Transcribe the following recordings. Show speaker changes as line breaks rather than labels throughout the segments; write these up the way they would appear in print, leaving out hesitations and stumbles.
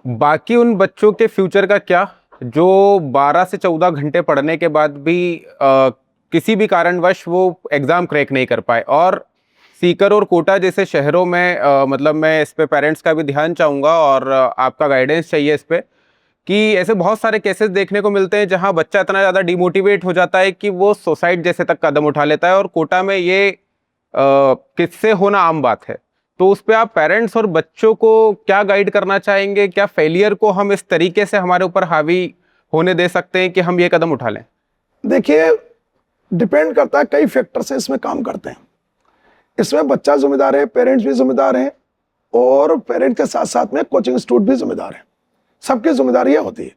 बाकी उन बच्चों के फ्यूचर का क्या, जो 12 से 14 घंटे पढ़ने के बाद भी किसी भी कारणवश वो एग्जाम क्रैक नहीं कर पाए। और सीकर और कोटा जैसे शहरों में मतलब मैं इस पे पेरेंट्स का भी ध्यान चाहूँगा और आपका गाइडेंस चाहिए इस पे, कि ऐसे बहुत सारे केसेस देखने को मिलते हैं जहां बच्चा इतना ज़्यादा डिमोटिवेट हो जाता है कि वो सुसाइड जैसे तक कदम उठा लेता है। और कोटा में ये किस्से होना आम बात है। तो उस पे आप पेरेंट्स और बच्चों को क्या गाइड करना चाहेंगे? क्या फेलियर को हम इस तरीके से हमारे ऊपर हावी होने दे सकते हैं कि हम ये कदम उठा लें?
देखिए, डिपेंड करता है, कई फैक्टर से इसमें काम करते हैं। इसमें बच्चा जिम्मेदार है, पेरेंट्स भी जिम्मेदार हैं, और पेरेंट के साथ साथ में कोचिंग इंस्टीट्यूट भी जिम्मेदार है। सबकी जिम्मेदारियां होती है।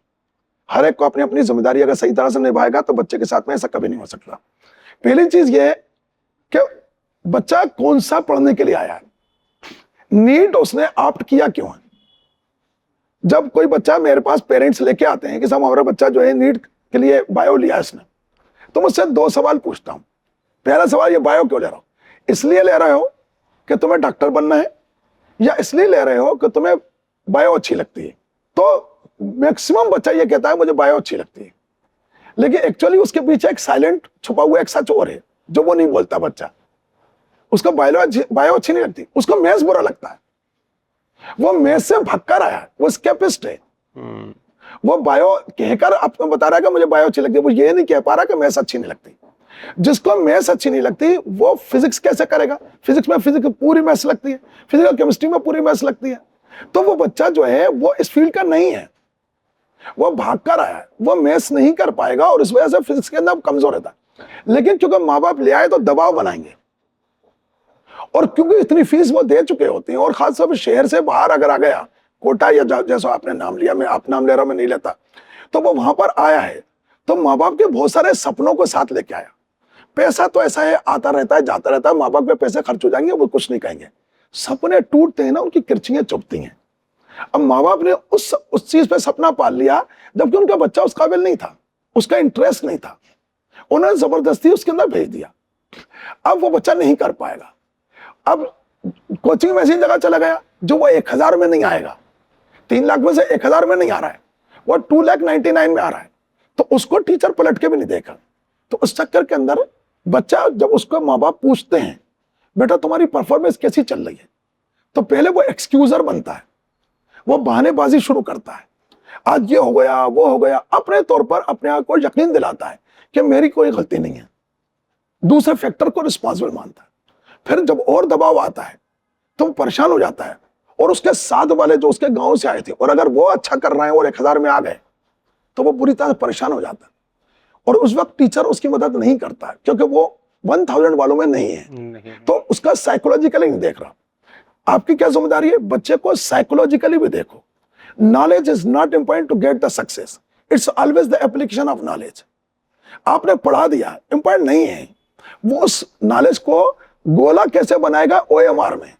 हर एक को अपनी अपनी जिम्मेदारी अगर सही तरह से निभाएगा तो बच्चे के साथ में ऐसा कभी नहीं हो सकता। पहली चीज ये है कि बच्चा कौन सा पढ़ने के लिए आया है, नीट उसने ऑप्ट किया क्यों है। जब कोई बच्चा मेरे पास पेरेंट्स लेके आते हैं कि साहब हमारा बच्चा जो है नीट के लिए बायो लिया इसने, तो मुझसे दो सवाल पूछता हूं। पहला सवाल, ये बायो क्यों ले रहा हो? इसलिए ले रहे हो कि तुम्हें डॉक्टर बनना है, या इसलिए ले रहे हो कि तुम्हें बायो अच्छी लगती है? तो मैक्सिमम बच्चा ये कहता है मुझे बायो अच्छी लगती है, लेकिन एक्चुअली उसके पीछे एक साइलेंट छुपा हुआ एक सच और है जो वो नहीं बोलता बच्चा। उसको बायो अच्छी नहीं लगती, उसको मैथ्स बुरा लगता है। वो मैथ्स से भागकर आया, वो स्केपिस्ट है। वो बायो कहकर आपको बता रहा है कि मुझे बायो अच्छी लगती है, वो ये नहीं कह पा रहा कि मैथ्स अच्छी नहीं लगती। जिसको मैथ्स अच्छी नहीं लगती वो फिजिक्स कैसे करेगा? फिजिक्स में पूरी मैथ्स लगती है, फिजिकल केमिस्ट्री में पूरी मैथ्स लगती है। तो वो बच्चा जो है वो इस फील्ड का नहीं है, वो भाग कर आया है, वो मैथ्स नहीं कर पाएगा और इस वजह से फिजिक्स के अंदर कमजोर रहता है। लेकिन क्योंकि माँ बाप ले आए तो दबाव बनाएंगे, और क्योंकि इतनी फीस वो दे चुके होते हैं, और खासतौर पर शहर से बाहर अगर आ गया, कोटा या जैसा आपने नाम लिया, मैं आप नाम ले रहा हूं, मैं नहीं लेता, तो वो वहां पर आया है तो माँ बाप के बहुत सारे सपनों को साथ लेके आया। पैसा तो ऐसा है, आता रहता है जाता रहता है, माँ बाप के पैसे खर्च हो जाएंगे, वो कुछ नहीं कहेंगे। सपने टूटते हैं ना, उनकी किरचियां चुभती हैं। अब माँ बाप ने उस चीज पे सपना पाल लिया जबकि उनका बच्चा उस काबिल नहीं था, उसका इंटरेस्ट नहीं था, उन्होंने जबरदस्ती उसके अंदर भेज दिया। अब वो बच्चा नहीं कर पाएगा। अब कोचिंग में ऐसी जगह चला गया जो वो 1000 में नहीं आएगा, 3 लाख में से 1000 में नहीं आ रहा है, वो 2,99,000 में आ रहा है, तो उसको टीचर पलट के भी नहीं देखा। तो उस चक्कर के अंदर बच्चा, जब उसको माँ बाप पूछते हैं बेटा तुम्हारी परफॉर्मेंस कैसी चल रही है, तो पहले वो एक्सक्यूजर बनता है, वो बहानेबाजी शुरू करता है, आज ये हो गया वो हो गया, अपने तौर पर अपने आप को यकीन दिलाता है कि मेरी कोई गलती नहीं है, दूसरे फैक्टर को रिस्पॉन्सिबल मानता है। फिर जब और दबाव आता है तो वो परेशान हो जाता है, और उसके साथ वाले जो उसके गांव से आए थे, और अगर वो अच्छा कर रहे हैं और 1000 में आ गए तो वो पूरी तरह से परेशान हो जाता है। और उस वक्त टीचर उसकी मदद नहीं करता है क्योंकि वो 1000 वालों में नहीं है, तो उसका साइकोलॉजिकली नहीं देख रहा। आपकी क्या जिम्मेदारी है? बच्चे को साइकोलॉजिकली भी देखो। Knowledge is not important to get the success, it's always the application of knowledge. आपने पढ़ा दिया, इंपॉर्टेंट नहीं है वो उस नॉलेज को गोला कैसे बनाएगा OMR में,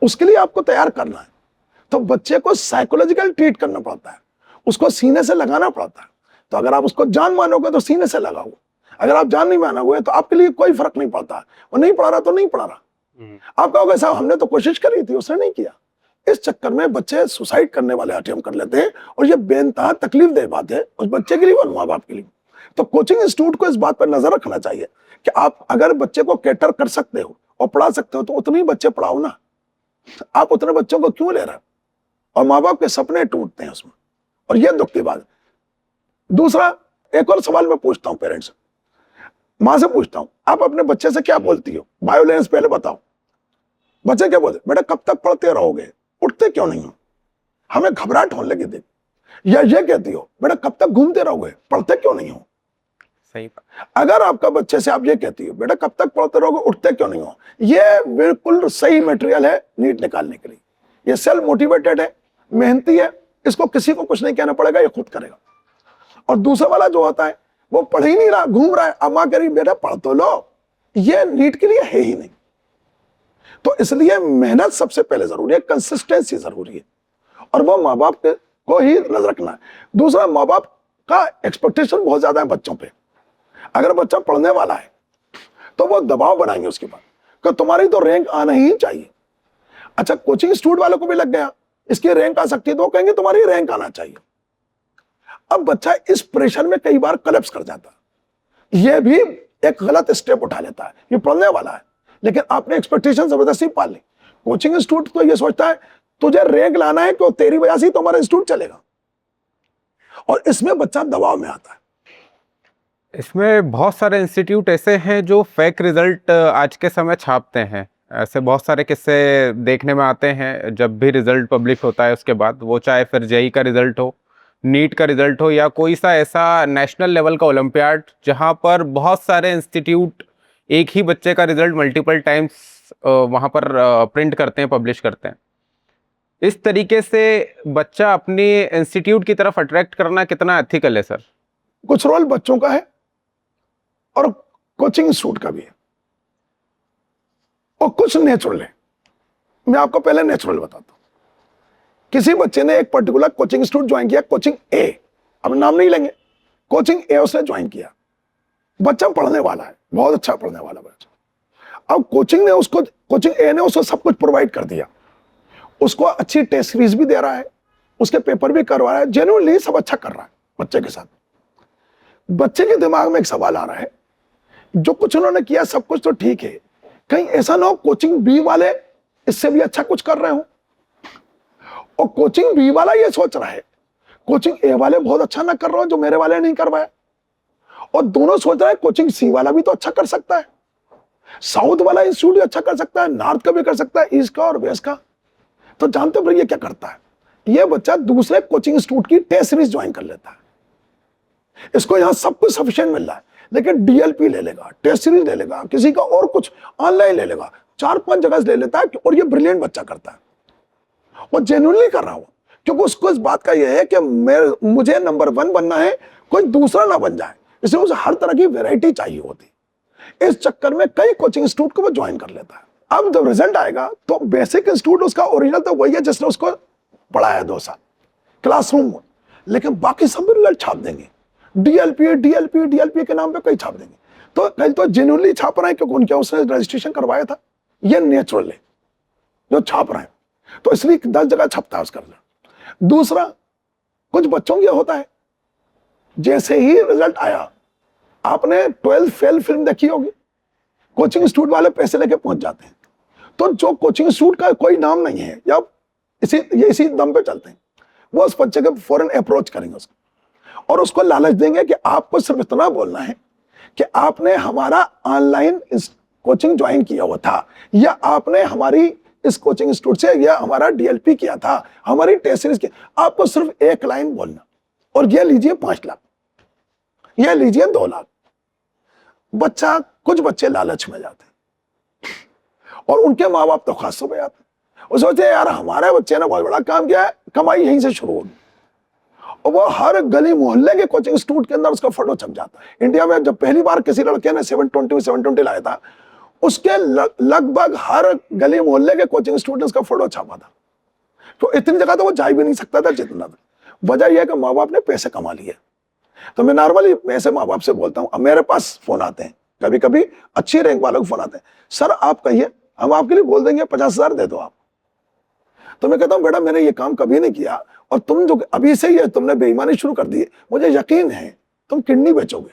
उसके लिए आपको तैयार करना है। तो बच्चे को साइकोलॉजिकल ट्रीट करना पड़ता है, उसको सीने से लगाना पड़ता है। तो अगर आप उसको जान मानोगे तो सीने से लगाओ, अगर आप जान नहीं मानोगे तो आपके लिए कोई फर्क नहीं पड़ता। वो नहीं पढ़ा रहा तो नहीं पढ़ा रहा। आप कहोगे साहब हमने तो कोशिश करी थी, उसने नहीं किया। इस चक्कर में बच्चे सुसाइड करने वाले अटेम्प्ट कर लेते हैं, और ये बेनतहा तकलीफ दे बात है उस बच्चे के लिए और माँ बाप के लिए। तो कोचिंग इंस्टीट्यूट को इस बात पर नजर रखना चाहिए कि आप अगर बच्चे को कैटर कर सकते हो और पढ़ा सकते हो तो उतने ही बच्चे पढ़ाओ ना। आप उतने बच्चों को क्यों ले रहे हो? और माँ बाप के सपने टूटते हैं उसमें, और ये दुख की बात है। दूसरा, एक और सवाल मैं पूछता हूं पेरेंट्स से, मां से पूछता हूं, आप अपने बच्चे से क्या बोलती हो? बायो लेने से पहले बताओ, बच्चे क्या बोलते? बेटा कब तक पढ़ते रहोगे, उठते क्यों नहीं हो? हमें घबराहट होने लगी थी। या ये कहती हो बेटा कब तक घूमते रहोगे, पढ़ते क्यों नहीं हो?
सही।
अगर आपका बच्चे से आप ये कहती हो बेटा कब तक पढ़ते रहोगे, उठते क्यों नहीं हो, ये बिल्कुल सही मटेरियल है नीट निकालने के लिए। ये सेल्फ मोटिवेटेड है, मेहनती है, इसको किसी को कुछ नहीं कहना पड़ेगा, ये खुद करेगा। और दूसरा वाला जो होता है वो पढ़ ही नहीं रहा, घूम रहा है, अब मां कह रही बेटा पढ़ तो लो, ये नीट के लिए है ही नहीं। तो इसलिए मेहनत सबसे पहले जरूरी है, कंसिस्टेंसी जरूरी है, और वो माँ बाप को ही नजर रखना है। दूसरा, माँ बाप का एक्सपेक्टेशन बहुत ज्यादा है बच्चों पे। अगर बच्चा पढ़ने वाला है तो वो दबाव बनाएंगे उसके बाद कि तुम्हारी तो रैंक आना ही चाहिए। अच्छा, कोचिंग इंस्टीट्यूट वालों को भी लग गया इसकी रैंक आ सकती है, तो वो कहेंगे तुम्हारी रैंक आना चाहिए। अब बच्चा इस प्रेशर में कई बार कलेप्स कर जाता है, ये भी एक गलत स्टेप उठा लेता है। ये पढ़ने वाला है, लेकिन आपने एक्सपेक्टेशन जबरदस्ती पाल ली। कोचिंग इंस्टीट्यूट तो ये सोचता है तुझे रैंक लाना है, क्यों तेरी वजह से तुम्हारा इंस्टीट्यूट चलेगा, और इसमें बच्चा दबाव में आता है।
इसमें बहुत सारे इंस्टीट्यूट ऐसे हैं जो फेक रिजल्ट आज के समय छापते हैं। ऐसे बहुत सारे किस्से देखने में आते हैं। जब भी रिजल्ट पब्लिक होता है उसके बाद, वो चाहे फिर जेई का रिजल्ट हो, नीट का रिजल्ट हो, या कोई सा ऐसा नेशनल लेवल का ओलंपियाड जहां पर बहुत सारे इंस्टीट्यूट एक ही बच्चे का रिजल्ट मल्टीपल टाइम्स वहां पर प्रिंट करते हैं, पब्लिश करते हैं। इस तरीके से बच्चा अपनी इंस्टीट्यूट की तरफ अट्रैक्ट करना कितना एथिकल है सर?
कुछ रोल बच्चों का है और कोचिंग इंस्टीट्यूट का भी है, और कुछ नेचुरल है। मैं आपको पहले नेचुरल बताता हूं। किसी बच्चे ने एक पर्टिकुलर कोचिंग इंस्टीट्यूट ज्वाइन किया, कोचिंग ए, अब नाम नहीं लेंगे, कोचिंग ए उसने ज्वाइन किया। बच्चा पढ़ने वाला है, बहुत अच्छा पढ़ने वाला बच्चा। अब कोचिंग ए ने उसको सब कुछ प्रोवाइड कर दिया, उसको अच्छी टेस्ट सीरीज भी दे रहा है, उसके पेपर भी करवा रहा है, जेन्युइनली सब अच्छा कर रहा है बच्चे के साथ। बच्चे के दिमाग में एक सवाल आ रहा है, जो कुछ उन्होंने किया सब कुछ तो ठीक है, कहीं ऐसा ना हो कोचिंग बी वाले इससे भी अच्छा कुछ कर रहे हो, और कोचिंग बी वाला ये सोच रहा है कोचिंग ए वाले बहुत अच्छा ना कर रहे हो जो मेरे वाले नहीं करवाया, और दोनों सोच रहे हैं कोचिंग सी वाला भी तो अच्छा कर सकता है, साउथ वाला इंस्टीट्यूट भी अच्छा कर सकता है, नॉर्थ का भी कर सकता है, ईस्ट का और वेस्ट का। तो जानते हो ये क्या करता है, ये बच्चा दूसरे कोचिंग इंस्टीट्यूट की टेस्ट सीरीज ज्वाइन कर लेता है। इसको यहां सब कुछ सफिशिएंट मिल रहा है, लेकिन डीएलपी ले लेगा, टेस्ट सीरीज ले लेगा, किसी का और कुछ ऑनलाइन ले लेगा, 4-5 जगह से ले लेता है, और ये ब्रिलियंट बच्चा करता है, वो जेन्युइनली कर रहा हो, क्योंकि उसको इस बात का ये है कि मुझे नंबर 1 बनना है, कोई दूसरा ना बन जाए, इसलिए उसे हर तरह की वैरायटी चाहिए होती। इस चक्कर में कई कोचिंग इंस्टीट्यूट को वो ज्वाइन कर लेता है। अब जब रिजल्ट आएगा तो बेसिक इंस्टीट्यूट उसका ओरिजिनल तो वही है जिसने उसको पढ़ाया 2 साल क्लासरूम में, लेकिन बाकी सब भी रिजल्ट छाप देंगे, डीएलपी के नाम पे कई छाप देंगे। तो कई तो जेन्युइनली छाप रहे हैं क्योंकि उनके उसने रजिस्ट्रेशन करवाया था, ये नेचुरल है जो छाप रहे हैं, तो इसलिए 10 जगह छपता है उसका रिजल्ट। दूसरा, कुछ बच्चों की होता है, जैसे ही रिजल्ट आया, आपने 12th फेल फिल्म देखी होगी, कोचिंग इंस्टीट्यूट वाले पैसे लेके पहुंच जाते हैं, तो जो कोचिंग इंस्टीट्यूट का कोई नाम नहीं है या इसी दम पे चलते हैं, वो उस बच्चे को फौरन अप्रोच करेंगे उसको, और उसको लालच देंगे कि आपको सिर्फ इतना बोलना है कि आपने हमारा ऑनलाइन कोचिंग ज्वाइन किया हुआ था, या आपने हमारी इस कोचिंग इंस्टीट्यूट से या हमारा डीएलपी किया था, हमारी टेस्ट सीरीज की, आपको सिर्फ एक लाइन बोलना, और ये लीजिए 5 लाख, ये लीजिए 2 लाख। बच्चा, कुछ बच्चे लालच में जाते हैं, और उनके माँ बाप तो खास हो जाते हैं, वो सोचते हैं यार हमारे बच्चे ने बहुत बड़ा काम किया है, कमाई यहीं से शुरू होगी, और वो हर गली मोहल्ले के कोचिंग इंस्टीट्यूट के अंदर उसका फोटो छप जाता है। इंडिया में जब पहली बार किसी लड़के ने 720 लाया था, उसके लगभग हर गली मोहल्ले के कोचिंग इंस्टीट्यूट ने उसका फोटो छापा था। तो इतनी जगह तो वो जा भी नहीं सकता था जितना था। वजह यह है कि माँ बाप ने पैसे कमा लिए। तो मैं नॉर्मली ऐसे माँ बाप से बोलता हूँ, अब मेरे पास फोन आते हैं, कभी कभी अच्छी रैंक वालों को फोन आते हैं, सर आप कहिए, हम आपके लिए बोल देंगे 50,000 दे दो आप। तो मैं कहता हूँ बेटा मैंने ये काम कभी नहीं किया, और तुम जो अभी से ही तुमने बेईमानी शुरू कर दी है, मुझे यकीन है तुम किडनी बेचोगे,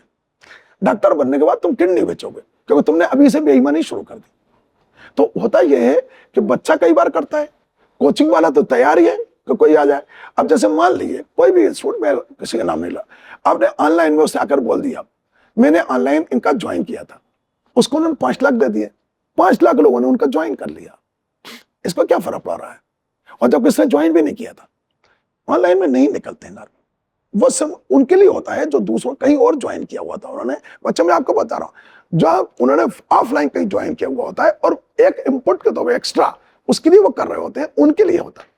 डॉक्टर बनने के बाद तुम किडनी बेचोगे, क्योंकि तुमने अभी से बेईमानी शुरू कर दी। तो होता यह है कि बच्चा कई बार करता है, कोचिंग वाला तो तैयार ही है कि कोई आ जाए। अब जैसे मान लीजिए कोई भी स्टूडेंट, मैं किसी का नाम नहीं ला, आपने ऑनलाइन में उससे आकर बोल दिया मैंने ऑनलाइन इनका ज्वाइन किया था, उसको उन्होंने 5 लाख दे दिए, 5 लाख लोगों ने उनका ज्वाइन कर लिया, इसको क्या फर्क पड़ रहा है? और जब किसने ज्वाइन भी नहीं किया था, ऑनलाइन में नहीं निकलते हैं, वो सब उनके लिए होता है जो दूसरों कहीं और ज्वाइन किया हुआ था उन्होंने। बच्चा मैं आपको बता रहा हूं, जो उन्होंने ऑफलाइन कहीं ज्वाइन किया हुआ होता है और एक इनपुट के तौर पर एक्स्ट्रा उसके लिए वो कर रहे होते हैं, उनके लिए होता है।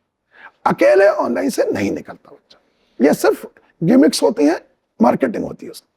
अकेले ऑनलाइन से नहीं निकलता बच्चा, ये सिर्फ गिमिक्स होती हैं, मार्केटिंग होती है उसकी।